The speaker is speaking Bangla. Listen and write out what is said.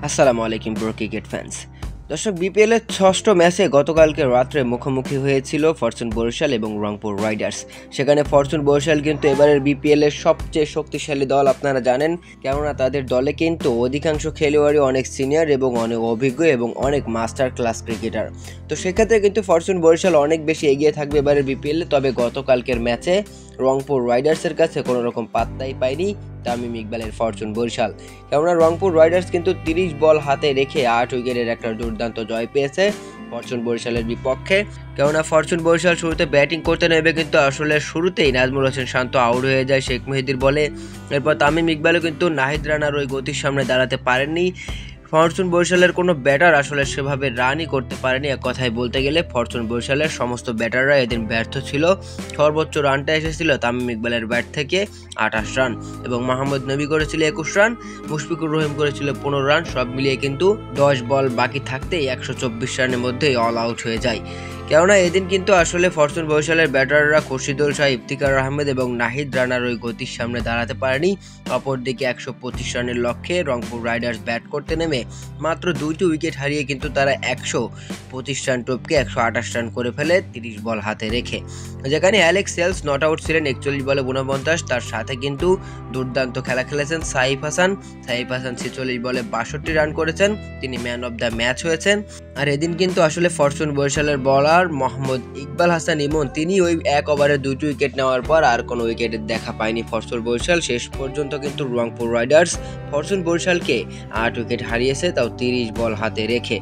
আসসালামু আলাইকুম ব্রো ক্রিকেট ফ্যান্স। দর্শক, বিপিএলের ষষ্ঠ ম্যাচে গতকালকে রাত্রে মুখোমুখি হয়েছিল ফরচুন বরিশাল এবং রংপুর রাইডার্স। সেখানে ফরচুন বরিশাল কিন্তু এবারের বিপিএলের সবচেয়ে শক্তিশালী দল, আপনারা জানেন, কেননা তাদের দলে কিন্তু অধিকাংশ খেলোয়াড়ই অনেক সিনিয়র এবং অনেক অভিজ্ঞ এবং অনেক মাস্টার ক্লাস ক্রিকেটার। তো সেক্ষেত্রে কিন্তু ফরচুন বরিশাল অনেক বেশি এগিয়ে থাকবে এবারের বিপিএলে। তবে গতকালকের ম্যাচে রংপুর রাইডার্সের কাছে কোনো রকম পাত্তাই পায়নি তামিম ইকবালের ফরচুন বরিশাল। কেননা রংপুর রাইডার্স কিন্তু 30 বল হাতে রেখে 8 উইকেটের একটা দুর্দান্ত জয় পেয়েছে ফরচুন বরিশালের বিপক্ষে। কেননা ফরচুন বরিশাল শুরুতে ব্যাটিং করতে নেবে কিন্তু আসলে শুরুতেই নাজমুল হোসেন শান্ত আউট হয়ে যায় শেখ মেহেদীর বলে। এরপর তামিম ইকবালও কিন্তু নাহিদ রানার ওই গতির সামনে দাঁড়াতে পারেননি। ফরচুন বরিশালের কোনো ব্যাটার আসলে সেভাবে রানই করতে পারেনি। এক কথায় বলতে গেলে ফরচুন বরিশালের সমস্ত ব্যাটাররা এদিন ব্যর্থ ছিল। সর্বোচ্চ রানটা এসেছিল তামিম ইকবালের ব্যাট থেকে 28 রান, এবং মাহমুদ নবী করেছিল 21 রান, মুশফিকুর রহিম করেছিল 15 রান। সব মিলিয়ে কিন্তু 10 বল বাকি থাকতেই 124 রানের মধ্যেই অল আউট হয়ে যায়। কেননা এদিন কিন্তু আসলে ফরচুন বরিশালের ব্যাটাররা খুরশিদুল শাহ, ইফতিকার আহমেদ এবং নাহিদ রানার ওই গতির সামনে দাঁড়াতে পারেনি। অপরদিকে 125 রানের লক্ষ্যে রংপুর রাইডার্স ব্যাট করতে নেমে মাত্র 2টি উইকেট হারিয়ে কিন্তু তারা 125 রান টপকে 128 রান করে ফেলে 30 বল হাতে রেখে। যেখানে অ্যালেক্স সেলস নট আউট ছিলেন 41 বলে 49, তার সাথে কিন্তু দুর্দান্ত খেলা খেলেছেন সাইফ হাসান 46 বলে 62 রান করেছেন, তিনি ম্যান অফ দ্য ম্যাচ হয়েছেন। আর এদিন কিন্তু আসলে ফরচুন বরিশালের বলার মোহাম্মদ ইকবাল হাসান ইমন, তিনি ওই এক ওভারে 2টি উইকেট নেওয়ার পর আর কোনো উইকেটের দেখা পায়নি ফরচুন বরিশাল। শেষ পর্যন্ত কিন্তু রংপুর রাইডার্স ফরচুন বরিশালকে 8 উইকেট হারিয়েছে, তাও 30 বল হাতে রেখে।